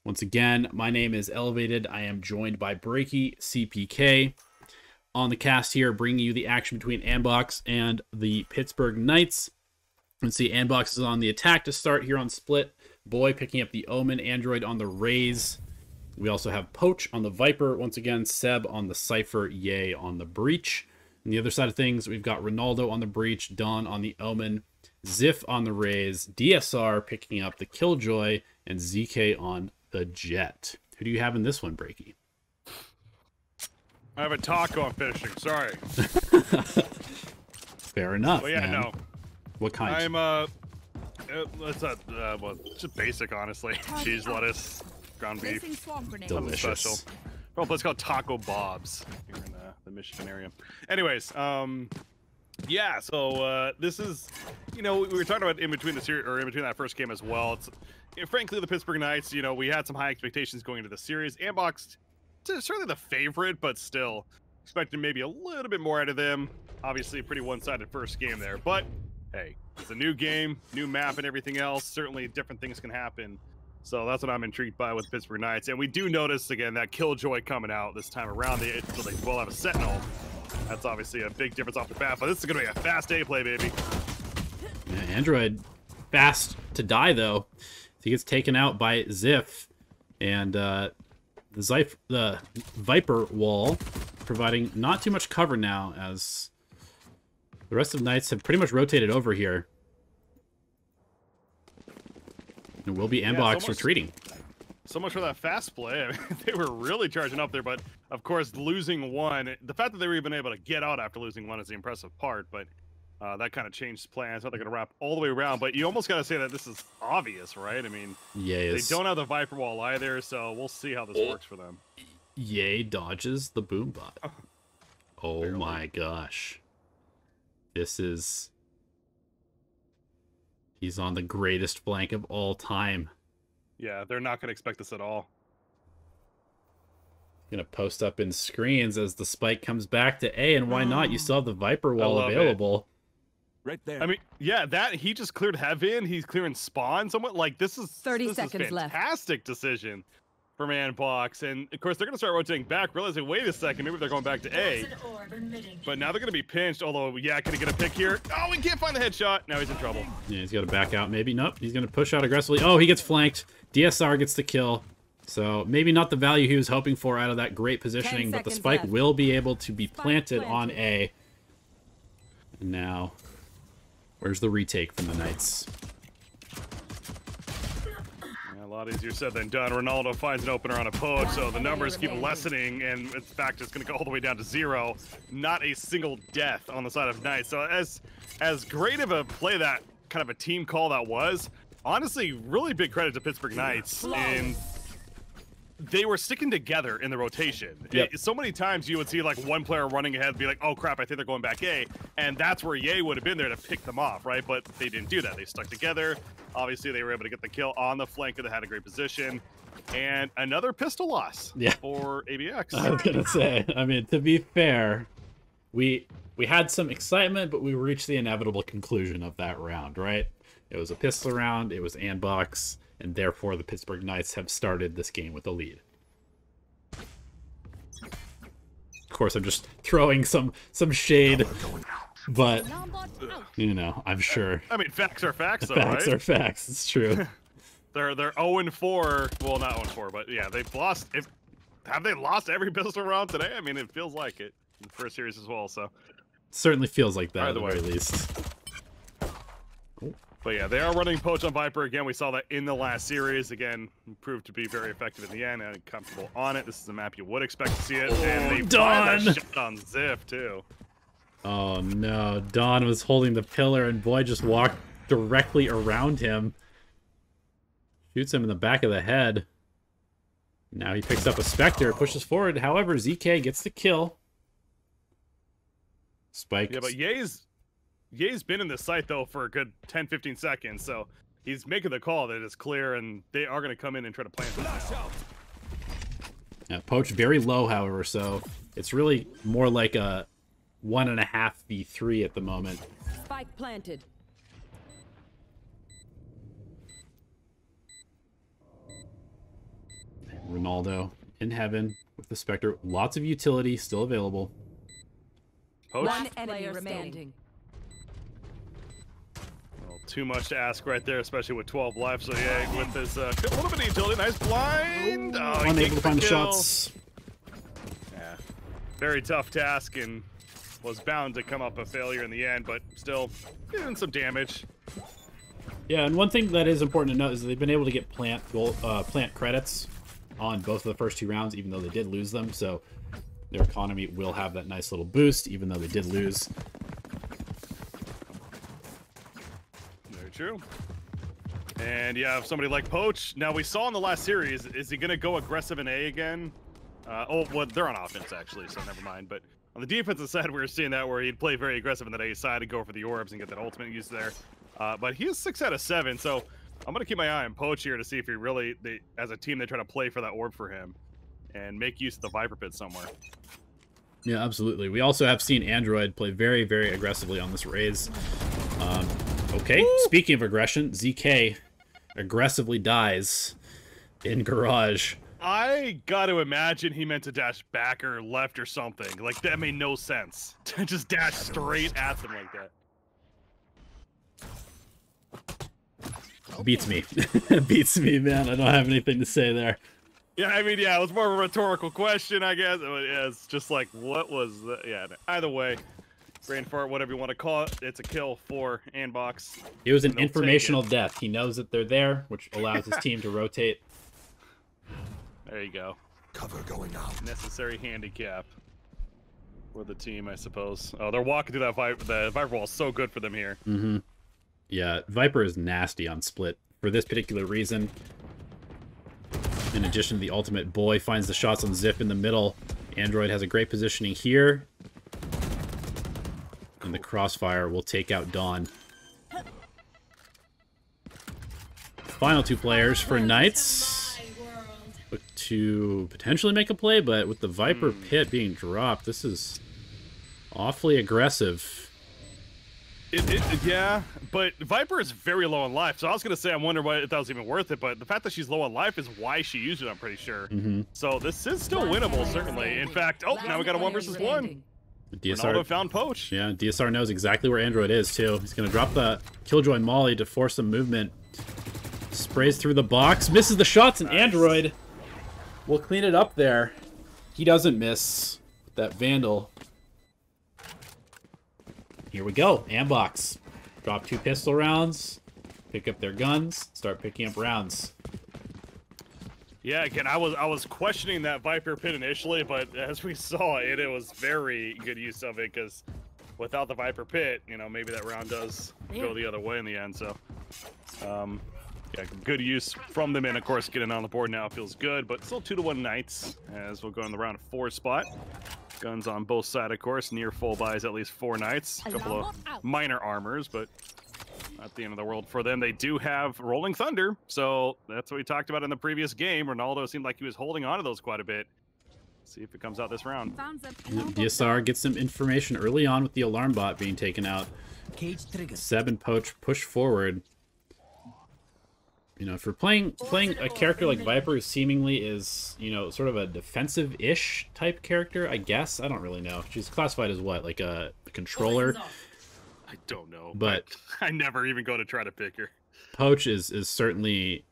Once again, my name is Elevated. I am joined by Breaky CPK on the cast here, bringing you the action between Andbox and the Pittsburgh Knights. Let's see, Andbox is on the attack to start here on Split. Boy picking up the Omen, Android on the Raze. We also have Poach on the Viper. Once again, Seb on the Cypher, Yay on the Breach. On the other side of things, we've got Ronaldo on the Breach, Dawn on the Omen, XXiF on the Raze, DSR picking up the Killjoy, and ZK on the Jett. Who do you have in this one, Breaky? I have a taco I'm finishing, sorry. Fair enough, well, yeah, man. no. What kind? I'm, it's well, just basic, honestly. Cheese, lettuce, ground beef. Delicious. Special. Well, let's call it Taco Bob's here in the Michigan area. Anyways, yeah, so this is, you know, we were talking about in between the series, or in between that first game as well. It's, you know, frankly, the Pittsburgh Knights, you know, we had some high expectations going into the series. Andbox, certainly the favorite, but still expecting maybe a little bit more out of them. Obviously, a pretty one-sided first game there, but hey, it's a new game, new map and everything else. Certainly different things can happen. So that's what I'm intrigued by with Pittsburgh Knights. And we do notice, again, that Killjoy coming out this time around. So they will have a Sentinel. That's obviously a big difference off the bat, but this is going to be a fast A play, baby. Yeah, Android fast to die, though. He gets taken out by XXiF. And the Viper wall providing not too much cover now, as the rest of the Knights have pretty much rotated over here. It will be Andbox retreating. So much for that fast play. I mean, they were really charging up there, but of course, losing one. The fact that they were even able to get out after losing one is the impressive part, but that kind of changed plans. How they're going to wrap all the way around, but you almost got to say that this is obvious, right? I mean, they don't have the Viper wall either, so we'll see how this works for them. Yay dodges the boom bot. Oh my gosh. This is... He's on the greatest flank of all time. Yeah, they're not going to expect this at all. Gonna post up in screens as the spike comes back to A, and why not? You still have the Viper wall available. Right there. I mean, yeah, that he just cleared heaven. He's clearing spawn. Somewhat like this is 30 seconds left. Fantastic decision from Andbox, and of course they're gonna start rotating back, realizing, wait a second, maybe they're going back to A. But now they're gonna be pinched. Although, yeah, can he get a pick here? Oh, he can't find the headshot. Now he's in trouble. Yeah, he's got to back out. Maybe nope. He's gonna push out aggressively. Oh, he gets flanked. DSR gets the kill. So maybe not the value he was hoping for out of that great positioning, but the spike will be able to be planted on A. And now, where's the retake from the Knights? Yeah, a lot easier said than done. Ronaldo finds an opener on a Poach, so the numbers keep lessening, and in fact, it's going to go all the way down to 0. Not a single death on the side of Knights. So as great of a play, that kind of a team call that was, honestly, really big credit to Pittsburgh Knights. And they were sticking together in the rotation. Yep. So many times you would see like one player running ahead and be like, oh crap, I think they're going back A. And that's where Ye would have been there to pick them off, right? But they didn't do that. They stuck together. Obviously, they were able to get the kill on the flanker that had a great position. And another pistol loss for ABX. I was going to say, I mean, to be fair, we had some excitement, but we reached the inevitable conclusion of that round, right? It was a pistol round. It was Andbox. And therefore, the Pittsburgh Knights have started this game with a lead. Of course, I'm just throwing some shade, but, you know, I'm sure. I mean, facts are facts, though, facts right? are facts. It's true. They're 0-4. Well, not 0-4, but yeah, they've lost. Have they lost every pistol round today? I mean, it feels like it in the first series as well. So certainly feels like that at the very least. But yeah, they are running Poach on Viper again. We saw that in the last series. Again, proved to be very effective in the end and comfortable on it. This is a map you would expect to see it. And they find that shot on XXiF too. Oh no, Dawn was holding the pillar and boy just walked directly around him. Shoots him in the back of the head. Now he picks up a Spectre, pushes forward. However, ZK gets the kill. Spike. Yeah, but Ye's been in this site, though, for a good 10-15 seconds, so he's making the call that it's clear, and they are going to come in and try to plant this now. Yeah, Poach very low, however, so it's really more like a 1.5v3 at the moment. Spike planted. Ronaldo in heaven with the Spectre. Lots of utility still available. Poach. One enemy remaining. Well, too much to ask right there, especially with 12 life. So yeah, with this a little bit of utility, nice blind. Oh, he Unable to takes find the kill. shots. Yeah, very tough task and was bound to come up a failure in the end, but still doing some damage. Yeah, and one thing that is important to note is that they've been able to get plant credits on both of the first 2 rounds, even though they did lose them. So their economy will have that nice little boost, even though they did lose. Very true. And yeah, somebody like Poach. Now we saw in the last series, is he going to go aggressive in A again? Oh, well, they're on offense actually, so never mind. But on the defensive side, we were seeing that where he'd play very aggressive in that A side and go for the orbs and get that ultimate use there. But he is 6 out of 7, so I'm going to keep my eye on Poach here to see if he really, as a team, they try to play for that orb for him and make use of the Viper Pit somewhere. Yeah, absolutely. We also have seen Android play very, very aggressively on this Raze. Okay, woo! Speaking of aggression, ZK aggressively dies in Garage. I got to imagine he meant to dash back or left or something. Like, that made no sense. To just dash straight at them like that. Beats me. Beats me, man. I don't have anything to say there. Yeah, I mean, yeah, it was more of a rhetorical question, I guess. Yeah, it's just like, what was that? Yeah, either way, brain fart, whatever you want to call it, it's a kill for Andbox. It was an informational death. He knows that they're there, which allows his team to rotate. There you go. Cover going out. Necessary handicap for the team, I suppose. Oh, they're walking through that the Viper wall is so good for them here. Mm-hmm. Yeah, Viper is nasty on split for this particular reason. In addition to the ultimate, Boy finds the shots on Zip in the middle. Android has a great positioning here. And the crossfire will take out Dawn. Final 2 players for Knights. Look to potentially make a play, but with the Viper Pit being dropped, this is awfully aggressive. Yeah, but Viper is very low on life, so I was going to say I'm wondering if that was even worth it, but the fact that she's low on life is why she used it, I'm pretty sure. So this is still winnable, certainly. In fact, oh, now we got a 1 versus 1. DSR Ronaldo found Poach. Yeah, DSR knows exactly where Android is, too. He's going to drop the Killjoy Molly to force some movement. Sprays through the box, misses the shots, and Android will clean it up there. He doesn't miss that Vandal. Here we go. Andbox. Drop 2 pistol rounds. Pick up their guns. Start picking up rounds. Yeah, again, I was questioning that Viper Pit initially, but as we saw, it was very good use of it, because without the Viper Pit, you know, maybe that round does go the other way in the end. So, yeah, good use from them, and of course, getting on the board now feels good, but still 2-1 Knights, as we'll go in the round 4 spot. Guns on both sides, of course. Near full buys at least 4 Knights. A couple of minor armors, but not the end of the world for them. They do have Rolling Thunder, so that's what we talked about in the previous game. Ronaldo seemed like he was holding on to those quite a bit. See if it comes out this round. DSR gets some information early on with the alarm bot being taken out. 7 Poach push forward. You know, if we're playing a character like Viper, who seemingly is, you know, sort of a defensive-ish type character, I guess. I don't really know. She's classified as what, like a controller? I don't know, but I never even go to try to pick her. Poach is certainly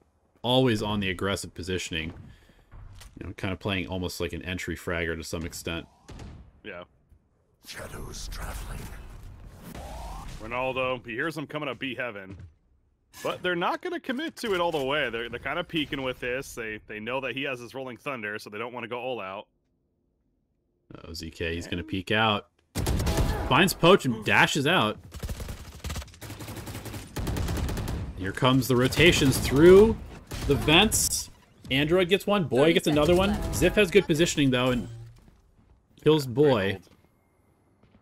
always on the aggressive positioning. You know, kind of playing almost like an entry fragger to some extent. Yeah. Shadows traveling. Ronaldo, he hears them coming up B heaven. But they're not going to commit to it all the way. They're kind of peeking with this. They know that he has his Rolling Thunder, so they don't want to go all out. Oh, ZK, he's going to peek out. Finds Poach and dashes out. Here comes the rotations through the vents. Android gets one. Boy gets another one. Ziff has good positioning, though, and kills Boy.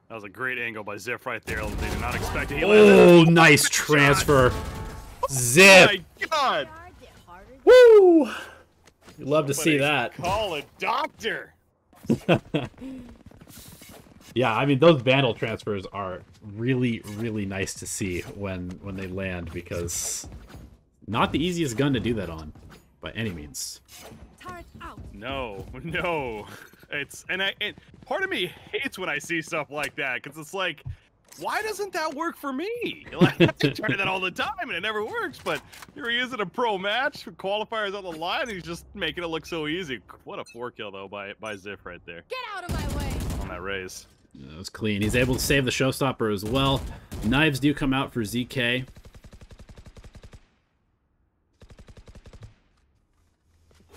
That was a great angle by Ziff right there. They did not expect it. Oh, nice transfer. Zip! Oh my God! Woo! You'd love to see that. Call a doctor! Yeah, I mean, those Vandal transfers are really, really nice to see when they land, because not the easiest gun to do that on, by any means. Turret out. No, no. And part of me hates when I see stuff like that because it's like, why doesn't that work for me? Like, I try that all the time and it never works. But here he is in a pro match, qualifiers on the line, and he's just making it look so easy. What a 4-kill though by XXiF right there. Get out of my way. On that Raze. Yeah, that was clean. He's able to save the showstopper as well. Knives do come out for ZK.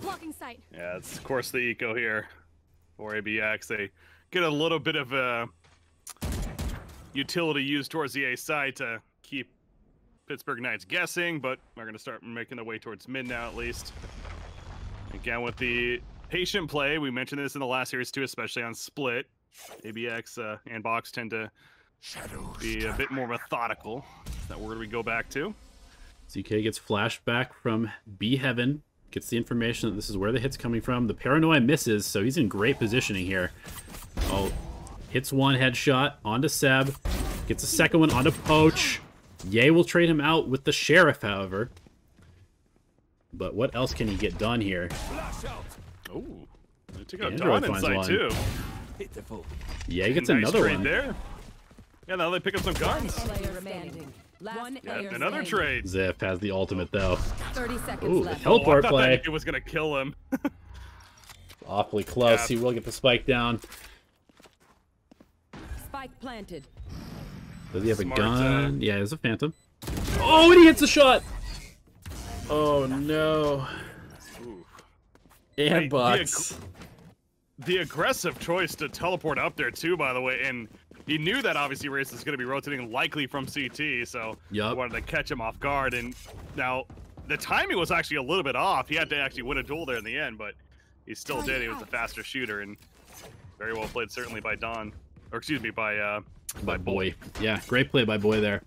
Blocking sight. Yeah, it's of course the eco here for ABX. They get a little bit of a utility used towards the A side to keep Pittsburgh Knights guessing, but they're going to start making their way towards mid now at least. Again, with the patient play, we mentioned this in the last series too, especially on split. ABX and Box tend to be a bit more methodical. Is that word we go back to? ZK gets flashed back from B Heaven. Gets the information that this is where the hit's coming from. The paranoia misses, so he's in great positioning here. Oh, hits one headshot onto Seb. Gets a second one onto Poach. Ye will trade him out with the Sheriff, however. But what else can he get done here? Oh, they took out Android Dawn inside finds too. Ye gets Nice another trade one. There. Yeah, now they pick up some guns. Player standing. One Yeah, player another standing. trade. XXiF has the ultimate, though. 30 seconds Ooh, the left. teleport I thought play. that it was gonna kill him. Awfully close. Yeah. He will get the spike down. Spike planted. Does he have Smart, a gun? Yeah, there's a phantom. Oh, and he hits the shot! Oh, no. Ooh. Andbox. The aggressive choice to teleport up there too, by the way, and he knew that obviously Raze is going to be rotating likely from CT, so he wanted to catch him off guard. And now the timing was actually a little bit off. He had to actually win a duel there in the end, but he still did. He was the faster shooter, and very well played certainly by Don, or excuse me, by Boy. Yeah, great play by Boy there.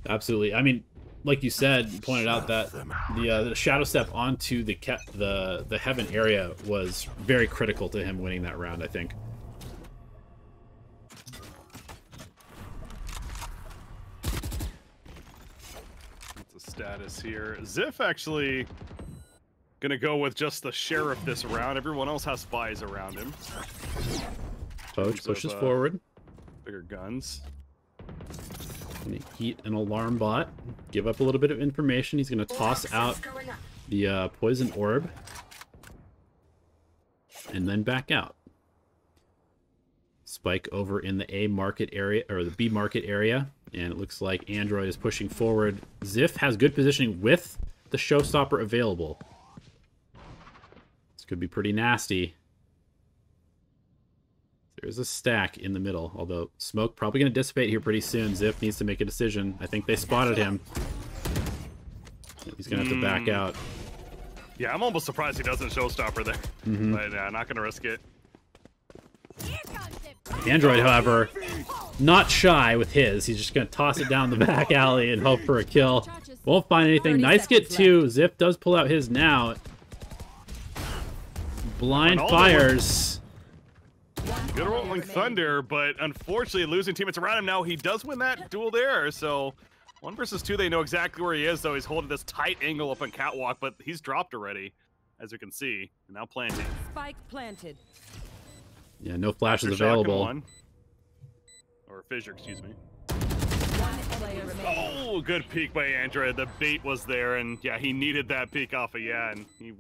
Absolutely. I mean, like you said, you pointed out that the shadow step onto the heaven area was very critical to him winning that round, I think. What's the status here? XXiF actually gonna go with just the Sheriff this round. Everyone else has spies around him. Poach pushes forward. Bigger guns. Gonna heat an alarm bot. Give up a little bit of information. He's gonna toss out the poison orb. And then back out. Spike over in the A market area, or the B market area. And it looks like Android is pushing forward. XXiF has good positioning with the showstopper available. This could be pretty nasty. There's a stack in the middle, although smoke probably going to dissipate here pretty soon. XXiF needs to make a decision. I think they spotted him. He's going to have to back out. Yeah, I'm almost surprised he doesn't showstopper there. But yeah, not going to risk it. Android, however, not shy with his. He's just going to toss it down the back alley and hope for a kill. Won't find anything. Nice get two. XXiF does pull out his now. Blind fires. Good rolling thunder, but unfortunately losing teammates around him now. He does win that duel there, so 1 versus 2, they know exactly where he is, though. He's holding this tight angle up on catwalk, but he's dropped already, as you can see. And now planting. Spike planted. Yeah, no flashes After shotgun available. one. Or fissure, excuse me. One player remaining. Oh, good peek by Android. The bait was there, and yeah, he needed that peek off of and he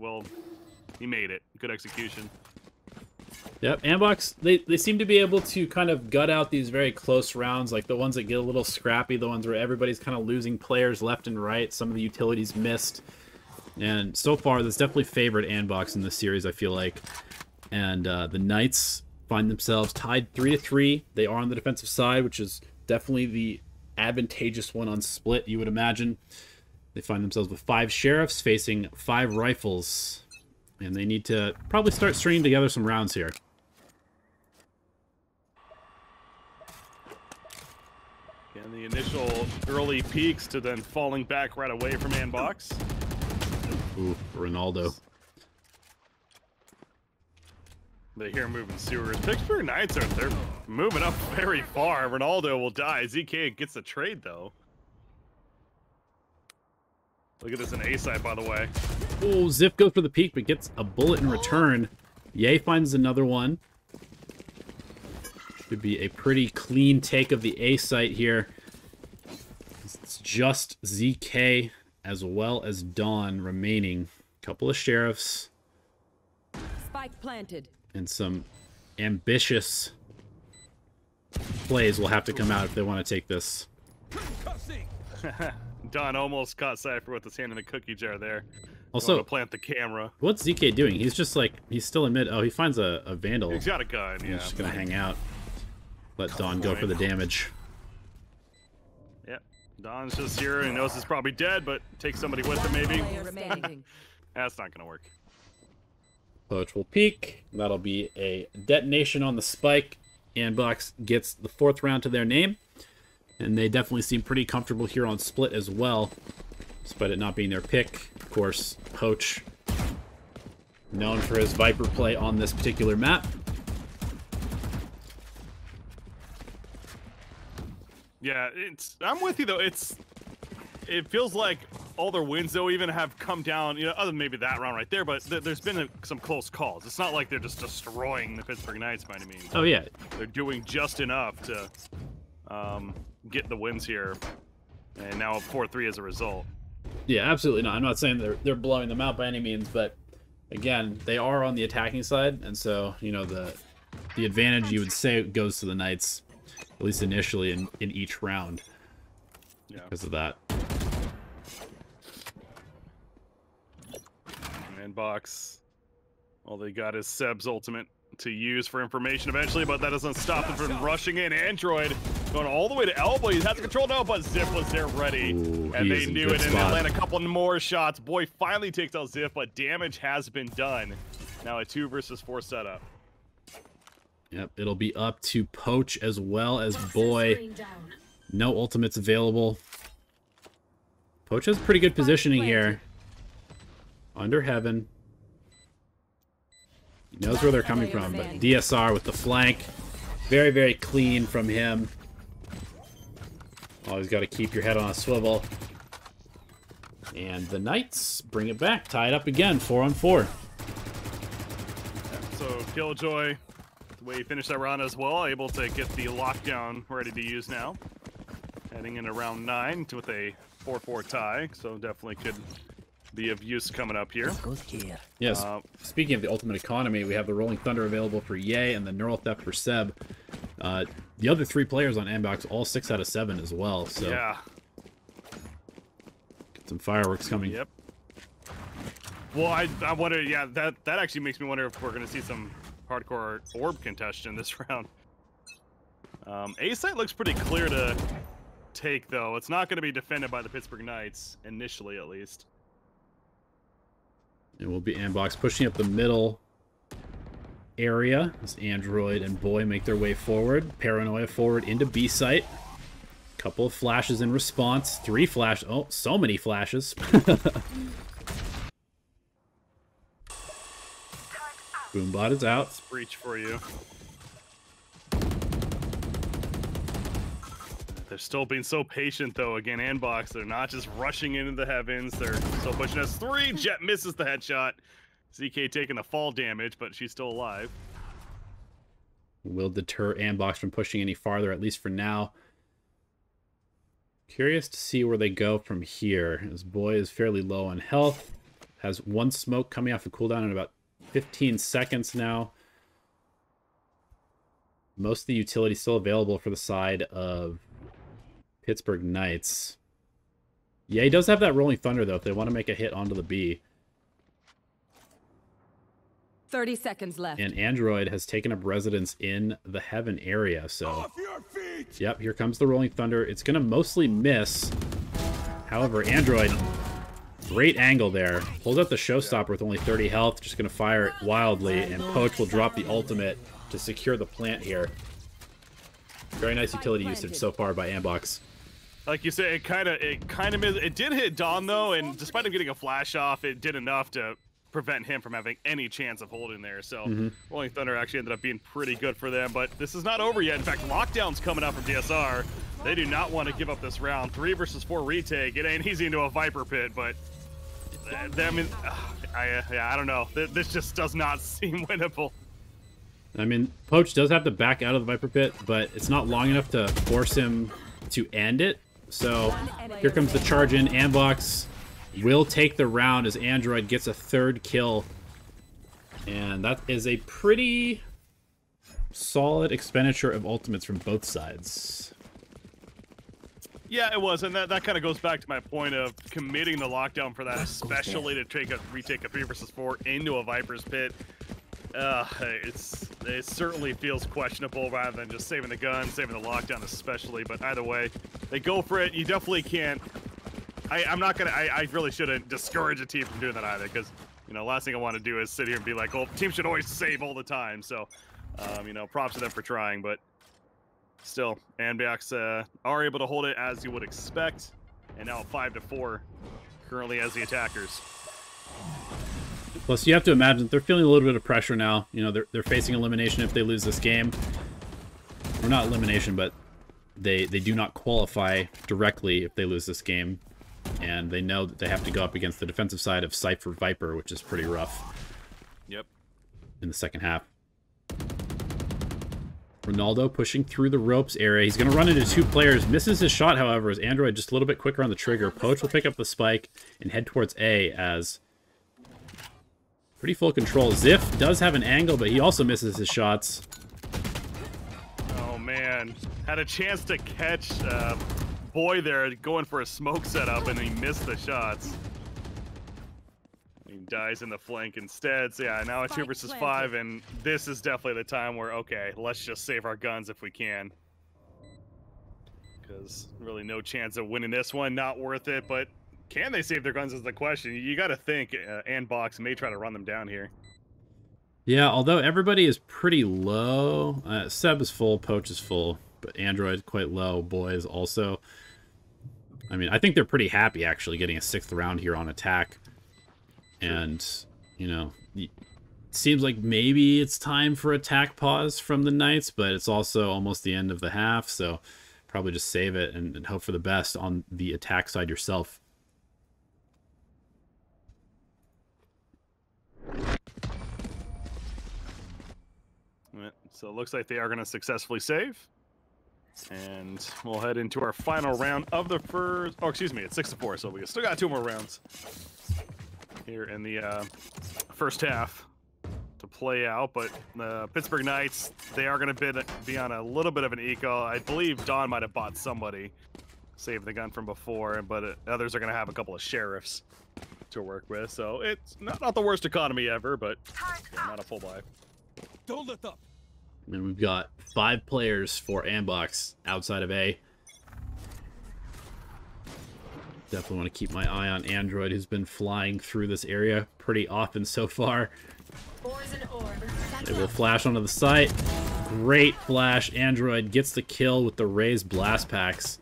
made it. Good execution. Yep, Andbox, they seem to be able to kind of gut out these very close rounds, like the ones that get a little scrappy, the ones where everybody's kind of losing players left and right, some of the utilities missed. And so far, that's definitely favored Andbox in this series, I feel like. And the Knights find themselves tied 3-3. They are on the defensive side, which is definitely the advantageous one on split, you would imagine. They find themselves with 5 sheriffs facing 5 rifles. And they need to probably start stringing together some rounds here. And the initial early peaks to then falling back right away from Andbox. Ooh, Ronaldo. They hear moving sewers. Pittsburgh Knights they're moving up very far. Ronaldo will die. ZK gets the trade though. Look at this in A side, by the way. Oh, XXiF goes for the peek, but gets a bullet in return. Ye finds another one. Should be a pretty clean take of the A site here. It's just ZK as well as Dawn remaining. Couple of sheriffs. Spike planted. And some ambitious plays will have to come out if they want to take this. Don almost caught Cypher with his hand in the cookie jar there. Also, to plant the camera. What's ZK doing? He's just like, he's still in mid. Oh, he finds a Vandal. He's got a gun, yeah. He's just going to hang out. Let Dawn go for the damage. Yep. Don's just here and knows he's probably dead, but take somebody with him maybe. That's not going to work. Poach will peek. That'll be a detonation on the spike. Andbox gets the 4th round to their name. And they definitely seem pretty comfortable here on split as well, despite it not being their pick. Of course, Poach, known for his Viper play on this particular map. Yeah, I'm with you though. It feels like all their wins though even have come down, you know, other than maybe that round right there, but there's been some close calls. It's not like they're just destroying the Pittsburgh Knights by any means. Oh yeah, they're doing just enough to get the wins here, and now a 4-3 as a result. Yeah, absolutely not. I'm not saying they're blowing them out by any means, but again, they are on the attacking side, and so you know the advantage you would say goes to the Knights, at least initially in each round. Yeah. Because of that. Andbox, all they got is Seb's ultimate to use for information eventually, but that doesn't stop them from rushing in. Android going all the way to elbow. He's had the control now, but XXiF was there ready. Ooh, and they knew it, and they land a couple more shots. Boy finally takes out XXiF, but damage has been done. Now a 2 versus 4 setup. Yep, it'll be up to Poach as well as Boy. No ultimates available. Poach has pretty good positioning here. Under heaven. He knows where they're coming from, but DSR with the flank. Very, very clean from him. Always got to keep your head on a swivel. And the Knights bring it back. Tied up again, 4-on-4. So Killjoy, the way he finished that round as well, able to get the lockdown ready to use now. Heading into round 9 with a 4-4 tie, so definitely could be of use coming up here. Yes. Speaking of the ultimate economy, we have the Rolling Thunder available for Ye and the Neural Theft for Seb. The other 3 players on Andbox, all 6 out of 7 as well. So yeah. Get some fireworks coming. Yep. Well, I wonder. Yeah, that actually makes me wonder if we're gonna see some hardcore orb contention this round. A site looks pretty clear to take though. It's not going to be defended by the Pittsburgh Knights initially, at least. It will be Andbox pushing up the middle area as Android and Boy make their way forward. Paranoia forward into B site. Couple of flashes in response. 3 flashes. Oh, so many flashes. Boombot is out. That's breach for you. They're still being so patient, though. Again, Andbox, they're not just rushing into the heavens. They're still pushing us. 3. Jett misses the headshot. ZK taking the fall damage, but she's still alive. Will deter Andbox from pushing any farther, at least for now. Curious to see where they go from here. As Boy is fairly low on health. Has 1 smoke coming off a cooldown in about 15 seconds now. Most of the utility still available for the side of Pittsburgh Knights. Yeah, he does have that Rolling Thunder, though, if they want to make a hit onto the B. 30 seconds left. And Android has taken up residence in the Heaven area, so... Off your feet! Yep, here comes the Rolling Thunder. It's going to mostly miss. However, Android, great angle there. Pulls out the showstopper with only 30 health. Just going to fire it wildly, and Poach will drop the ultimate to secure the plant here. Very nice utility usage so far by Andbox. Like you said, it did hit Dawn though, and despite him getting a flash off, it did enough to prevent him from having any chance of holding there. So Rolling Thunder actually ended up being pretty good for them, but this is not over yet. In fact, lockdown's coming up from DSR. They do not want to give up this round. 3 versus 4 retake. It ain't easy into a Viper pit, but I mean, I don't know. This just does not seem winnable. I mean, Poach does have to back out of the Viper pit, but it's not long enough to force him to end it. So here comes the charge in. Andbox will take the round as Android gets a 3rd kill. And that is a pretty solid expenditure of ultimates from both sides. Yeah, it was, and that kind of goes back to my point of committing the lockdown for that, especially to retake a 3 versus 4 into a Viper's pit. It certainly feels questionable rather than just saving the gun, saving the lockdown especially, but either way, they go for it. You definitely can't... I really shouldn't discourage a team from doing that either, because, you know, last thing I want to do is sit here and be like, well, teams should always save all the time, so, you know, props to them for trying, but still, Andbox are able to hold it as you would expect, and now 5-4 currently as the attackers. Plus, you have to imagine they're feeling a little bit of pressure now. You know, they're facing elimination if they lose this game. Or not elimination, but they do not qualify directly if they lose this game. And they know that they have to go up against the defensive side of Cypher Viper, which is pretty rough. Yep. In the second half. Ronaldo pushing through the ropes area. He's going to run into 2 players. Misses his shot, however, as Android just a little bit quicker on the trigger. Poach will pick up the spike and head towards A as... pretty full control. XXiF does have an angle, but he also misses his shots. Oh, man. Had a chance to catch Boy there going for a smoke setup, and he missed the shots. He dies in the flank instead. So, yeah, now a 2 versus 5, and this is definitely the time where, okay, let's just save our guns if we can. Because really no chance of winning this one. Not worth it, but... can they save their guns is the question. You got to think Andbox may try to run them down here. Yeah, although everybody is pretty low. Seb is full, Poach is full, but Android quite low. Boys also. I mean, I think they're pretty happy actually getting a 6th round here on attack. And, you know, it seems like maybe it's time for attack pause from the Knights, but it's also almost the end of the half, so probably just save it and hope for the best on the attack side yourself. So it looks like they are going to successfully save. And we'll head into our final round of the first... oh, excuse me, it's 6-4, so we still got 2 more rounds here in the first half to play out. But the Pittsburgh Knights, they are going to be on a little bit of an eco. I believe Don might have bought somebody, saved the gun from before, but others are going to have a couple of sheriffs to work with. So it's not the worst economy ever, but yeah, not a full buy. Don't let up. And we've got 5 players for Andbox outside of A. Definitely want to keep my eye on Android, who's been flying through this area pretty often so far. They will flash onto the site. Great flash. Android gets the kill with the Raze blast packs.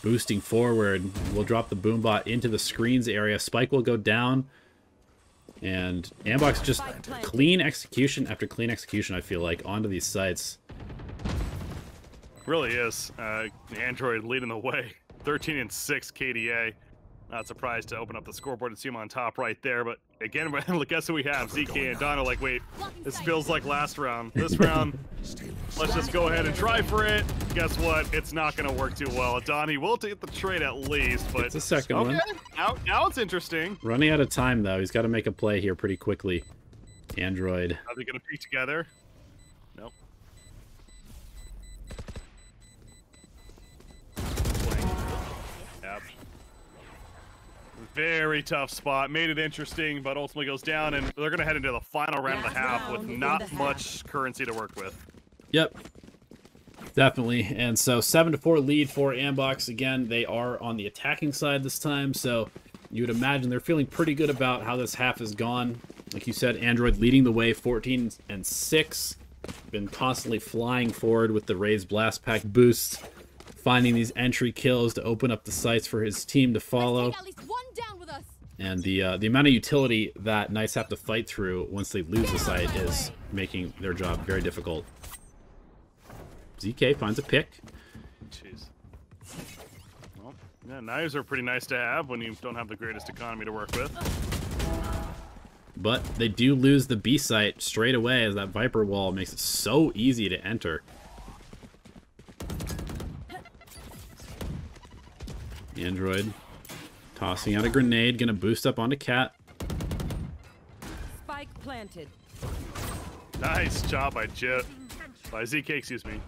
Boosting forward. We'll drop the boombot into the screens area. Spike will go down. And Andbox just clean execution after clean execution, I feel like, onto these sites. Really is. Android leading the way. 13-6 KDA. Not surprised to open up the scoreboard and see him on top right there. But again, guess who we have? ZK and Don are like, wait, this feels like last round. This round, let's just go ahead and try for it. Guess what? It's not going to work too well. Donnie will take the trade at least, but it's a second one. Now it's interesting. Running out of time, though. He's got to make a play here pretty quickly. Android. Are they going to peek together? Nope. Yep. Very tough spot. Made it interesting, but ultimately goes down, and they're going to head into the final round of the half with not much currency to work with. Yep. Definitely. And so 7-4 lead for Andbox. Again, they are on the attacking side this time, so you would imagine they're feeling pretty good about how this half has gone. Like you said, Android leading the way 14-6. Been constantly flying forward with the Raze blast pack boosts, finding these entry kills to open up the sites for his team to follow. And the amount of utility that Knights have to fight through once they lose the site is making their job very difficult. ZK finds a pick. Jeez. Well, yeah, knives are pretty nice to have when you don't have the greatest economy to work with. But they do lose the B site straight away as that Viper wall makes it so easy to enter. Android tossing out a grenade, gonna boost up onto Cat. Spike planted. Nice job by Jett. By ZK, excuse me.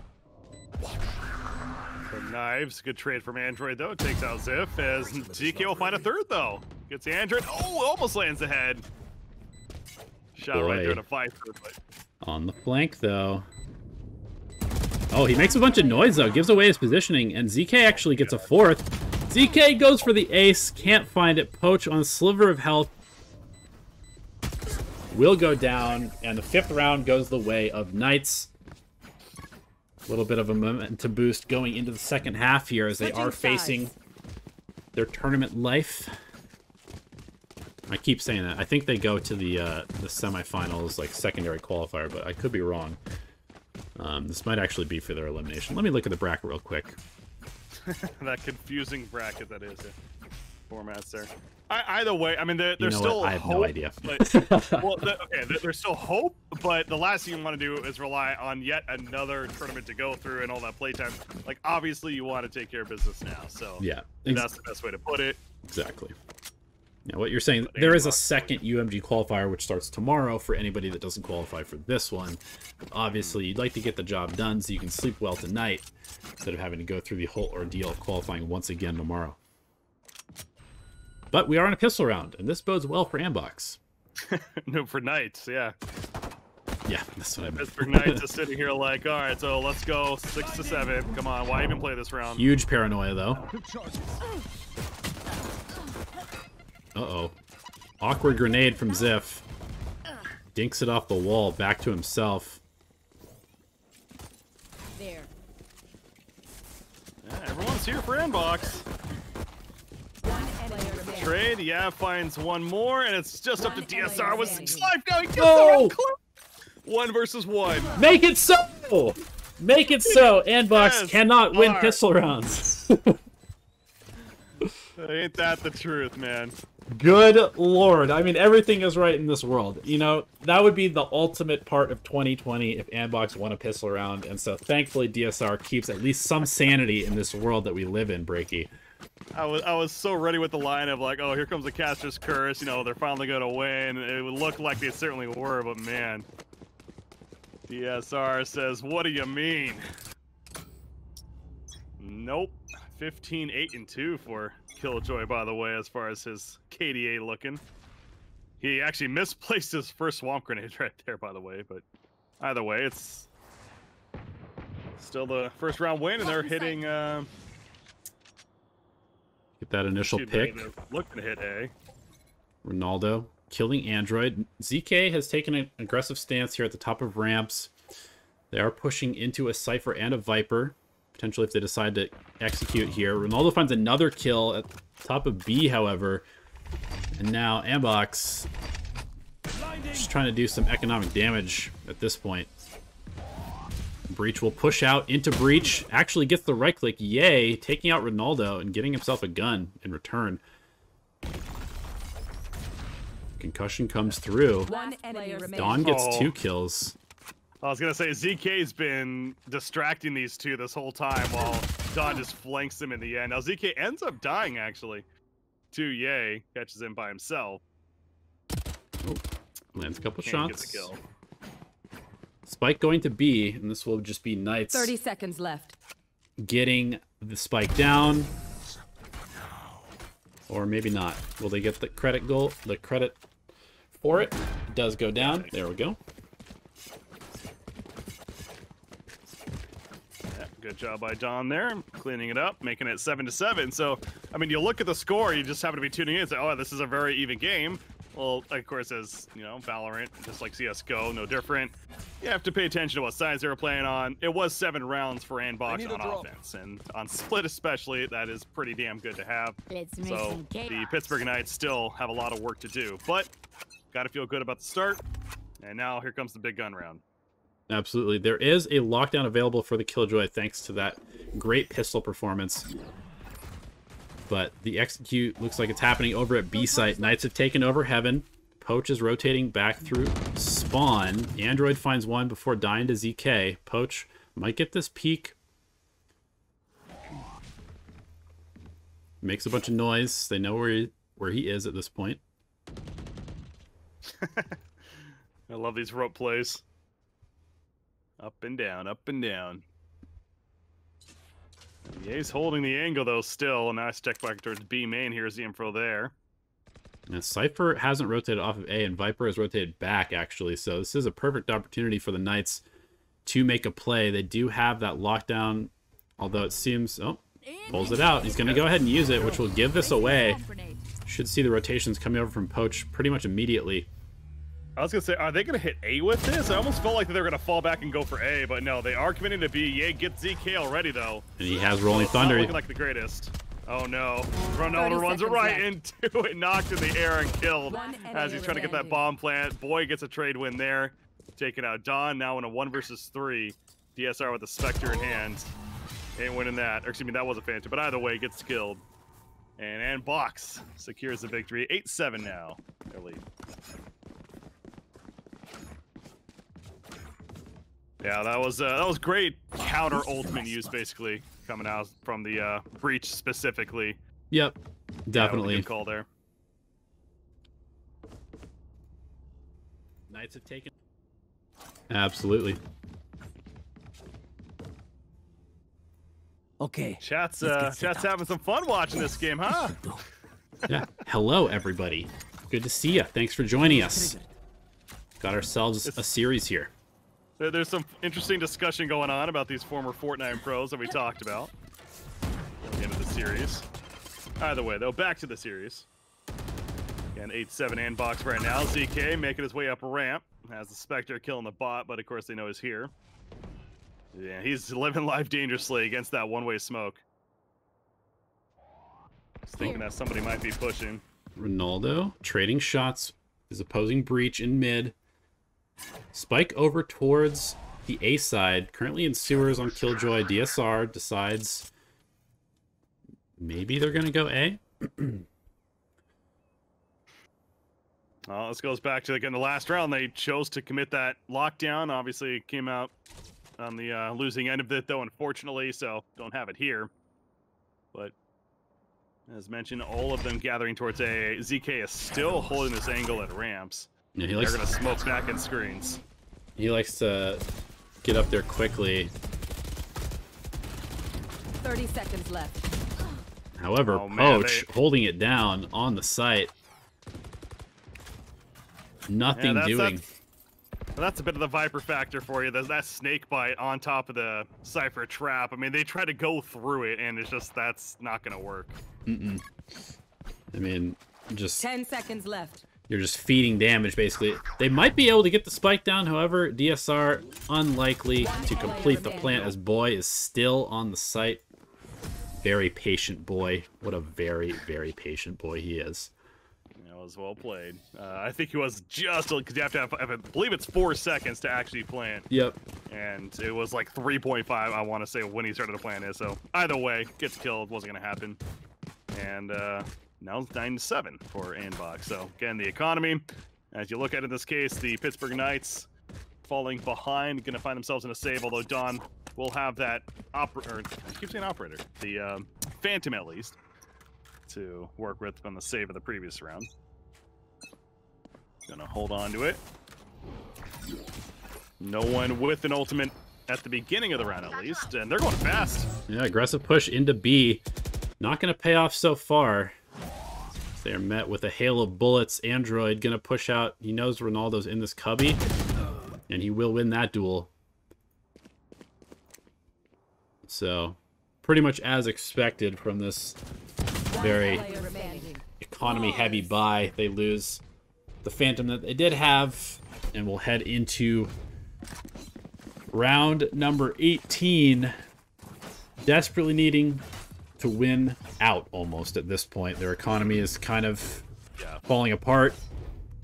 For knives, good trade from Android though. Takes out XXiF as ZK will find a third though. Gets the Android. Oh, almost lands the head. Shot right there to Cypher, but on the flank though. Oh, he makes a bunch of noise though, gives away his positioning, and ZK actually gets a fourth. ZK goes for the ace, can't find it. Poach on a sliver of health will go down, and the 5th round goes the way of Knights. A little bit of a momentum boost going into the second half here as they are facing their tournament life. I keep saying that. I think they go to the semifinals, like secondary qualifier, but I could be wrong. This might actually be for their elimination. Let me look at the bracket real quick. that confusing bracket that is. Formats there. Either way, I mean, there's still I have hope, no idea. But, well, there's still hope, but the last thing you want to do is rely on yet another tournament to go through and all that playtime. Like, obviously, you want to take care of business now. So yeah, that's the best way to put it. Exactly. Yeah, what you're saying, there is a second UMG qualifier which starts tomorrow for anybody that doesn't qualify for this one. Obviously, you'd like to get the job done so you can sleep well tonight instead of having to go through the whole ordeal of qualifying once again tomorrow. But we are in a pistol round, and this bodes well for Andbox. No, for Knights, yeah. Yeah, that's what I meant. Pittsburgh Knights is sitting here like, all right, so let's go 6 to 7. Come on, why even play this round? Huge paranoia, though. Uh-oh. Awkward grenade from XXiF. Dinks it off the wall, back to himself. There. Yeah, everyone's here for Andbox. Trade, yeah, finds one more, and it's just up to DSR with 6 life now. He gets No! 1 versus 1. Make it so! Make it so! Andbox Yes, cannot win are. pistol rounds. Ain't that the truth, man? Good lord. I mean, everything is right in this world. You know, that would be the ultimate part of 2020 if Andbox won a pistol round. And so, thankfully, DSR keeps at least some sanity in this world that we live in, Breaky. I was so ready with the line of like, oh, here comes the caster's curse. You know, they're finally going to win. It would look like they certainly were, but man. DSR says, what do you mean? Nope. 15, 8, and 2 for Killjoy, by the way, as far as his KDA looking. He actually misplaced his first swamp grenade right there, by the way, but either way, it's still the first round win, and they're hitting... Get that initial pick. Looking to hit A. Ronaldo killing Android. ZK has taken an aggressive stance here at the top of ramps. They are pushing into a Cypher and a Viper. Potentially if they decide to execute here. Ronaldo finds another kill at the top of B, however. And now Andbox just trying to do some economic damage at this point. Breach will push out into Breach. Actually gets the right click. Yay. Taking out Ronaldo and getting himself a gun in return. Concussion comes through. Dawn gets 2 kills. I was going to say, ZK's been distracting these two this whole time while Dawn just flanks him in the end. Now, ZK ends up dying, actually. To Yay. Catches him by himself. Oh, lands a couple Can't shots. get the kill. Spike going to B, and this will just be Knights 30 seconds left. getting the spike down. Or maybe not. Will they get the credit goal? The credit for it? It does go down. There we go. Yeah, good job by Dawn there, cleaning it up, making it 7 to 7. So, I mean, you look at the score, you just happen to be tuning in and say, oh, this is a very even game. Well, of course, as, you know, Valorant, just like CSGO, no different. You have to pay attention to what sides they were playing on. It was 7 rounds for Andbox on offense, and on split especially, that is pretty damn good to have. So the Pittsburgh Knights still have a lot of work to do, but got to feel good about the start. And now here comes the big gun round. Absolutely. There is a lockdown available for the Killjoy thanks to that great pistol performance. But the execute looks like it's happening over at B site. Knights have taken over Heaven. Poach is rotating back through spawn. Android finds one before dying to ZK. Poach might get this peek. Makes a bunch of noise. They know where he is at this point. I love these rope plays. Up and down, up and down. Ye's holding the angle though still. A nice check back towards B main. Here's the info there. And Cypher hasn't rotated off of A, and Viper has rotated back, actually. So this is a perfect opportunity for the Knights to make a play. They do have that lockdown, although it seems... Oh, pulls it out. He's going to go ahead and use it, which will give this away. Should see the rotations coming over from Poach pretty much immediately. I was going to say, are they going to hit A with this? I almost felt like they were going to fall back and go for A, but no, they are committing to B. Ye gets ZK already, though. And he has Rolling So Thunder. not looking like the greatest. Oh no, Ronaldo runs it right into it, knocked in the air and killed as he's trying to get that bomb plant. Boy gets a trade win there, taking out Don now in a 1 versus 3. DSR with the Spectre in hand. Ain't winning that, or excuse me, that was a Phantom, but either way, gets killed. And Andbox secures the victory. 8-7 now, their lead. Yeah, that was great counter ultimate use, basically, coming out from the breach specifically. Yep, definitely. Yeah, good call there. Knights have taken. Absolutely. Okay. Chat's having some fun watching this game, huh? Yeah. Hello, everybody. Good to see you. Thanks for joining us. Got ourselves a series here. There's some interesting discussion going on about these former Fortnite pros that we talked about at the end of the series. Either way, though, back to the series. Again, 8-7 Andbox right now. ZK making his way up a ramp. Has the Spectre killing the bot, but of course they know he's here. Yeah, he's living life dangerously against that one-way smoke. Just thinking that somebody might be pushing. Ronaldo trading shots. His opposing breach in mid. Spike over towards the A side. Currently in sewers on Killjoy. DSR decides maybe they're going to go A. Well, this goes back to, again, the last round. They chose to commit that lockdown. Obviously, it came out on the losing end of it, though, unfortunately, so don't have it here. But as mentioned, all of them gathering towards A. ZK is still holding this angle at ramps. Yeah, They're going to smoke back at screens. He likes to get up there quickly. 30 seconds left. However, Oh, man, Poach holding it down on the site. Nothing doing. That's a bit of the Viper factor for you. There's that snake bite on top of the Cypher trap. I mean, they try to go through it, and it's just, that's not going to work. I mean, just 10 seconds left. you're just feeding damage, basically. They might be able to get the spike down, however, DSR unlikely to complete the plant as Boy is still on the site. Very patient Boy. What a very, very patient boy he is. That was well played. I think he was just, because you have to have, I believe it's 4 seconds to actually plant. Yep. And it was like 3.5, I want to say, when he started to plant it. So either way, gets killed, wasn't going to happen. And now it's 9-7 for Andbox. So again, the economy, as you look at it in this case, the Pittsburgh Knights falling behind, going to find themselves in a save, although Don will have that I keep saying operator, the Phantom at least, to work with on the save of the previous round. Gonna hold on to it. No one with an ultimate at the beginning of the round, at least, and they're going fast. Yeah, aggressive push into B. Not going to pay off so far. They are met with a hail of bullets. Android going to push out. He knows Ronaldo's in this cubby, and he will win that duel. So, pretty much as expected from this very economy-heavy buy. They lose the Phantom that they did have, and we'll head into round number 18. Desperately needing to win out almost at this point. Their economy is kind of falling apart.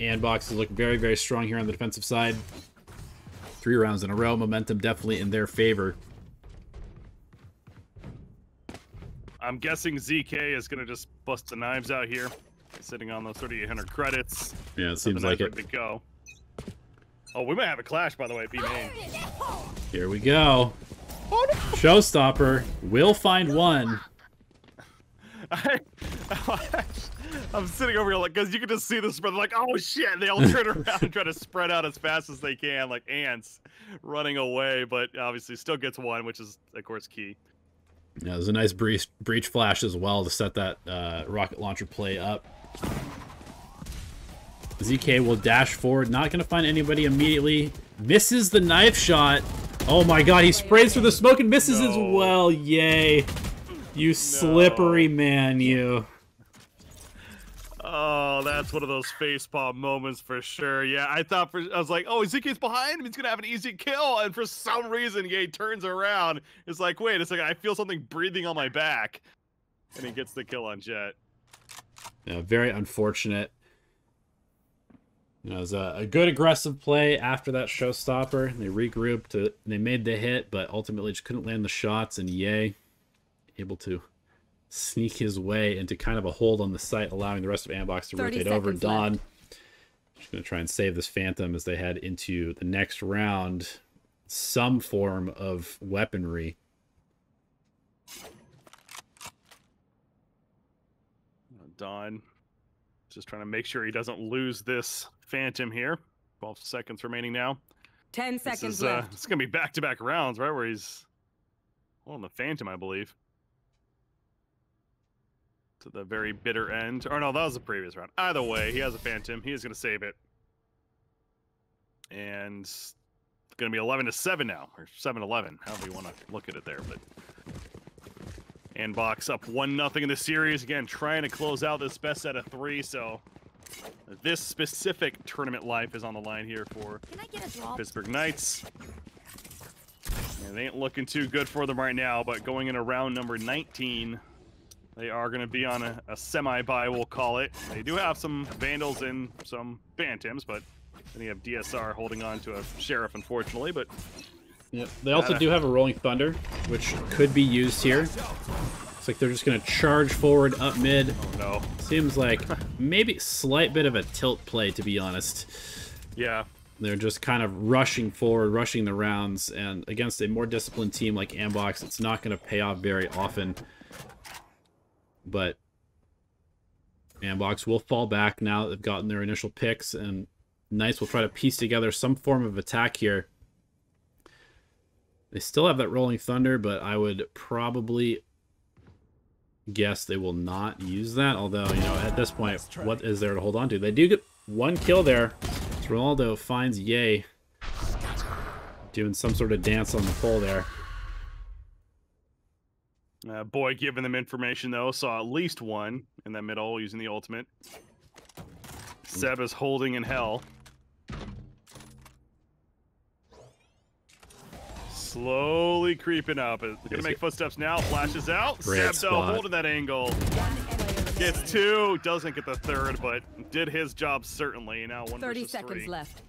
Andbox is looking very, very strong here on the defensive side. 3 rounds in a row. Momentum definitely in their favor. I'm guessing ZK is going to just bust the knives out here. Sitting on those 3,800 credits. Yeah, it seems like it. To go. Oh, we might have a clash, by the way, B main. Here we go. Showstopper will find one. I'm sitting over here like, because you can just see the spread. Like, oh shit! They all turn around and try to spread out as fast as they can, like ants running away. But obviously, still gets one, which is of course key. Yeah, there's a nice breach flash as well to set that rocket launcher play up. ZK will dash forward, not going to find anybody immediately. Misses the knife shot. Oh my god, he sprays through the smoke and misses as well. Yay. You slippery man, you. Oh, that's one of those facepalm moments for sure. Yeah, I was like, oh, ZK's behind him. He's going to have an easy kill. And for some reason, he turns around. It's like, wait a second, I feel something breathing on my back. And he gets the kill on Jett. Yeah, very unfortunate. You know, it was a good aggressive play after that showstopper. They regrouped. They made the hit, but ultimately just couldn't land the shots. And Ye able to sneak his way into kind of a hold on the site, allowing the rest of Andbox to rotate over. Dawn just going to try and save this Phantom as they head into the next round. Some form of weaponry. Dawn just trying to make sure he doesn't lose this Phantom here. 12 seconds remaining now. 10 seconds left. It's going to be back-to-back rounds, right? Where he's holding the Phantom, I believe. To the very bitter end. Or no, that was the previous round. Either way, he has a Phantom. He is going to save it. And it's going to be 11-7 now. Or 7-11, however you want to look at it there. But Andbox up 1-0 in the series. Again, trying to close out this best set of 3. So this specific tournament life is on the line here for Pittsburgh Knights. And it ain't looking too good for them right now, but going into round number 19, they are going to be on a semi-bye, we'll call it. They do have some Vandals and some Phantoms, but then you have DSR holding on to a Sheriff, unfortunately, but... Yep. They also do have a Rolling Thunder, which could be used here. Looks like they're just going to charge forward up mid. Oh, no. Seems like maybe a slight bit of a tilt play, to be honest. Yeah. They're just kind of rushing forward, rushing the rounds, and against a more disciplined team like Andbox, it's not going to pay off very often. But Andbox will fall back now that they've gotten their initial picks, and Knights will try to piece together some form of attack here. They still have that Rolling Thunder, but I would probably guess they will not use that. Although, you know, at this point, what is there to hold on to? They do get one kill there. Ronaldo finds Ye doing some sort of dance on the pole there. Boy giving them information, though. Saw at least one in that middle using the ultimate. Seb is holding in hell. Slowly creeping up. Gonna make footsteps now. Flashes out. Seb, though, holding that angle. Gets 2. Doesn't get the 3rd, but did his job certainly. Now 1 30 versus 3. seconds left.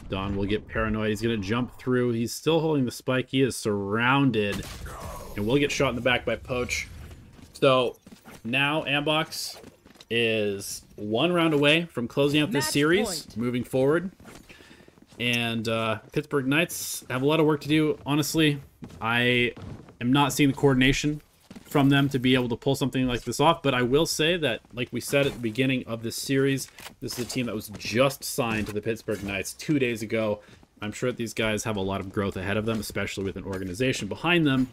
Don will get paranoid. He's going to jump through. He's still holding the spike. He is surrounded. And will get shot in the back by Poach. So now Andbox is 1 round away from closing out this series, moving forward. And Pittsburgh Knights have a lot of work to do. Honestly, I am not seeing the coordination from them to be able to pull something like this off. But I will say that, like we said at the beginning of this series, this is a team that was just signed to the Pittsburgh Knights 2 days ago. I'm sure that these guys have a lot of growth ahead of them, especially with an organization behind them.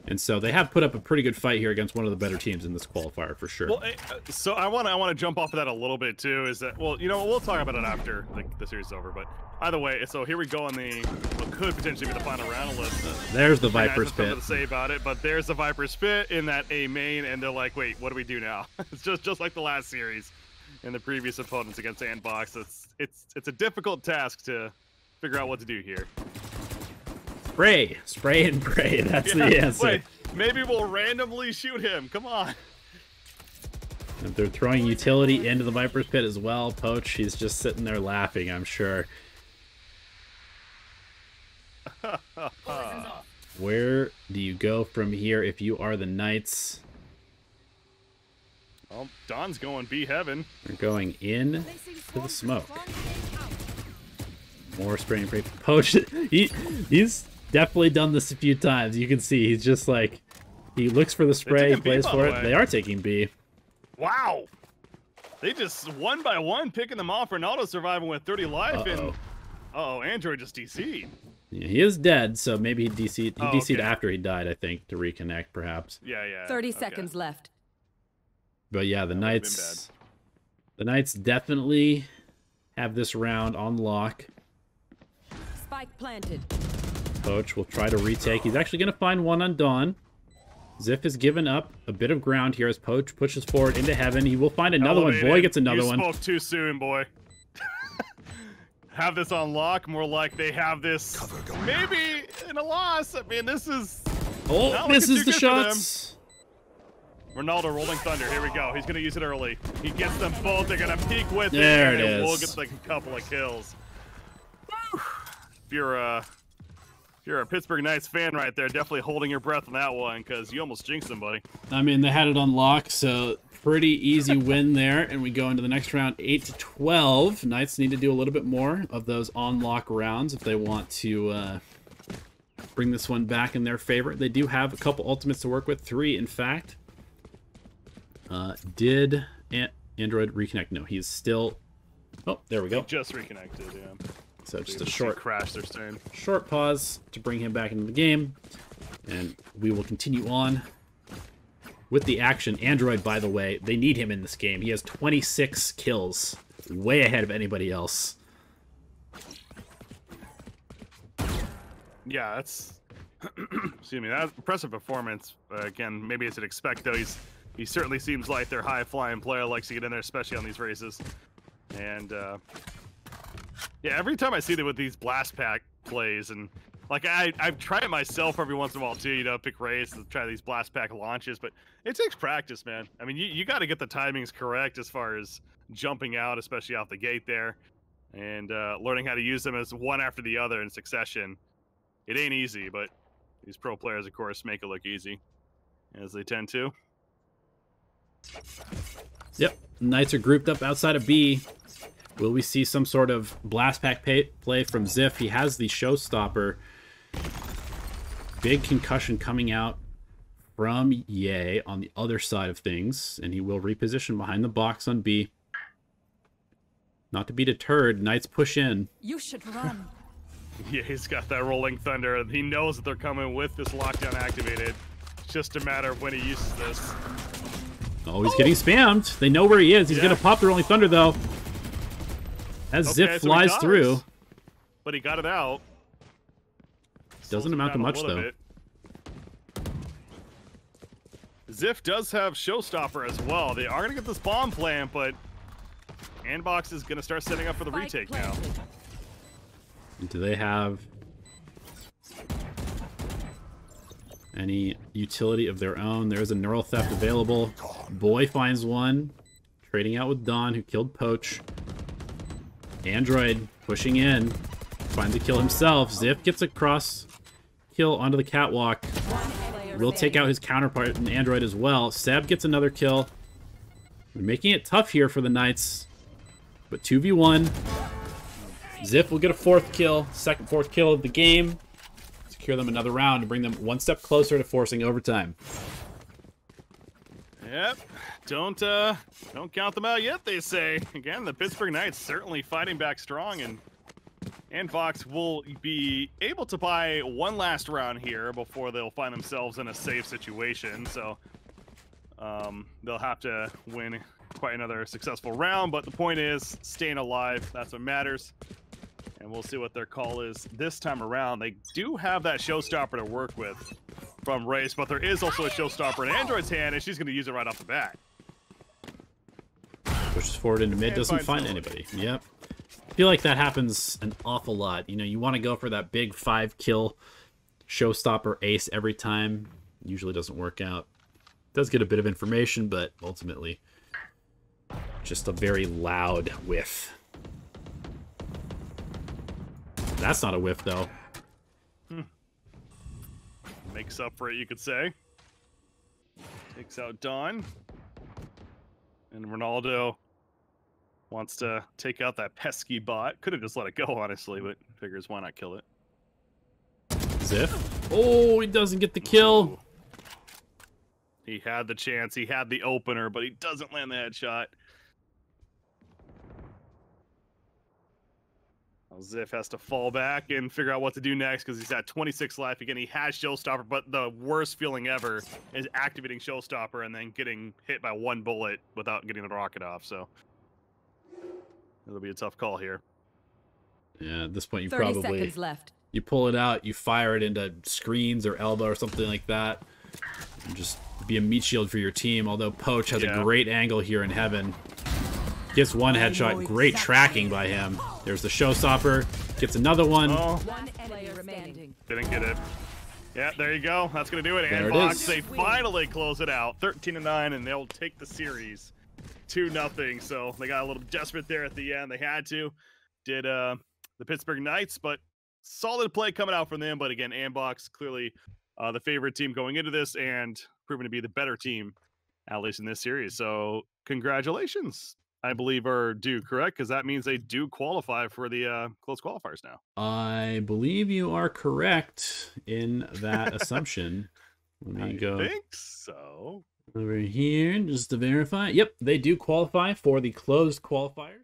And so they have put up a pretty good fight here against one of the better teams in this qualifier for sure. Well, so I want to jump off of that a little bit too. Is that, well, you know, we'll talk about it after the series is over. But either way, so here we go on what could potentially be the final round list. There's the Viper's Pit. To say about it, but there's the Viper's Pit in that A main, and they're like, wait, what do we do now? It's just like the last series and the previous opponents against Andbox. It's a difficult task to figure out what to do here. Spray and pray. That's the answer. Wait, maybe we'll randomly shoot him. Come on. If they're throwing utility into the Viper's Pit as well, Poach, he's just sitting there laughing, I'm sure. Where do you go from here if you are the Knights? Well, Don's going B heaven. They're going in to the smoke. More spray and pray. Poach, he's definitely done this a few times. You can see he's just like, he looks for the spray, he plays for it. They are taking B. Wow. They just one by one picking them off. Ronaldo surviving with 30 life. And Android just DC'd. Yeah, he is dead, so maybe he DC'd. He DC'd okay. after he died, I think, to reconnect, perhaps. Yeah. 30 seconds left. But yeah, the Knights definitely have this round on lock. Spike planted. Poach will try to retake. He's actually going to find one on Dawn. XXiF has given up a bit of ground here as Poach pushes forward into heaven. He will find another one. Boy gets another one. You spoke too soon, boy. Have this on lock. More like they have this maybe in a loss. I mean, this is... Oh, misses the shots. Ronaldo rolling thunder. Here we go. He's going to use it early. He gets them both. They're going to peek with there it. It and is. We'll get like a couple of kills. If you're a Pittsburgh Knights fan right there, definitely holding your breath on that one because you almost jinxed somebody. I mean, they had it on lock, so pretty easy win there. And we go into the next round, 8-12. Knights need to do a little bit more of those on lock rounds if they want to bring this one back in their favor. They do have a couple ultimates to work with, 3 in fact. Did Android reconnect? No, he's still... Oh, there we go. He just reconnected, yeah. So just a short crash they're saying. Short pause to bring him back into the game. And we will continue on with the action. Android, by the way, they need him in this game. He has 26 kills. Way ahead of anybody else. Yeah, that's... Excuse me, that's impressive performance. Again, maybe as you'd expect, though, he certainly seems like their high-flying player, likes to get in there, especially on these races. And, yeah, every time I see them with these blast pack plays, and like I've tried it myself every once in a while too, you know, pick Raze to try these blast pack launches, but it takes practice, man. I mean, you got to get the timings correct as far as jumping out, especially off the gate there, and learning how to use them as one after the other in succession. It ain't easy, but these pro players, of course, make it look easy, as they tend to. Yep, Knights are grouped up outside of B. Will we see some sort of blast pack play from XXiF? He has the showstopper. Big concussion coming out from Ye on the other side of things, and he will reposition behind the box on B. Not to be deterred, Knights push in. You should run. Yeah, he's got that rolling thunder, and he knows that they're coming with this lockdown activated. It's just a matter of when he uses this. Oh, he's getting spammed. They know where he is. He's going to pop the rolling thunder, though. As XXiF flies through. But he got it out. Doesn't amount to much, though. XXiF does have Showstopper as well. They are going to get this bomb plant, but Andbox is going to start setting up for the retake now. Do they have any utility of their own? There's a neural theft available. Boy finds one. Trading out with Dawn, who killed Poach. Android pushing in. Finds a kill himself. XXiF gets a cross kill onto the catwalk. Will take out his counterpart in Android as well. Seb gets another kill. They're making it tough here for the Knights. But 2v1. XXiF will get a fourth kill. Fourth kill of the game. Secure them another round to bring them one step closer to forcing overtime. Yep. Don't count them out yet, they say. Again, the Pittsburgh Knights certainly fighting back strong, and Andbox will be able to buy one last round here before they'll find themselves in a safe situation. So they'll have to win quite another successful round, but the point is staying alive. That's what matters. And we'll see what their call is this time around. They do have that showstopper to work with from Raze, but there is also a showstopper in Android's hand, and she's going to use it right off the bat. Pushes forward into mid, doesn't find anybody. Yep. I feel like that happens an awful lot. You know, you want to go for that big 5-kill showstopper ace every time. Usually doesn't work out. Does get a bit of information, but ultimately just a very loud whiff. That's not a whiff, though. Makes up for it, you could say. Takes out Dawn. And Ronaldo wants to take out that pesky bot. Could have just let it go, honestly, but figures why not kill it. XXiF. Oh, he doesn't get the kill. Ooh. He had the chance. He had the opener, but he doesn't land the headshot. XXiF has to fall back and figure out what to do next because he's at 26 life. Again, he has Showstopper, but the worst feeling ever is activating Showstopper and then getting hit by one bullet without getting the rocket off. So it'll be a tough call here. Yeah, at this point, you 30 probably seconds left. you pull it out, you fire it into screens or elbow or something like that. And just be a meat shield for your team. Although Poach has a great angle here in heaven. Gets one headshot. Great tracking by him. There's the Showstopper. Gets another one. Oh, One enemy remaining. didn't get it. Yeah, there you go. That's going to do it. There it Andbox, is. they finally close it out. 13-9, and they'll take the series 2-0. So they got a little desperate there at the end. They had to. Did the Pittsburgh Knights, but solid play coming out from them. But again, Andbox clearly the favorite team going into this and proven to be the better team, at least in this series. So congratulations, I believe, are due, correct? Because that means they do qualify for the close qualifiers now. I believe you are correct in that assumption. Let me go I think so. over here just to verify. Yep, they do qualify for the closed qualifiers.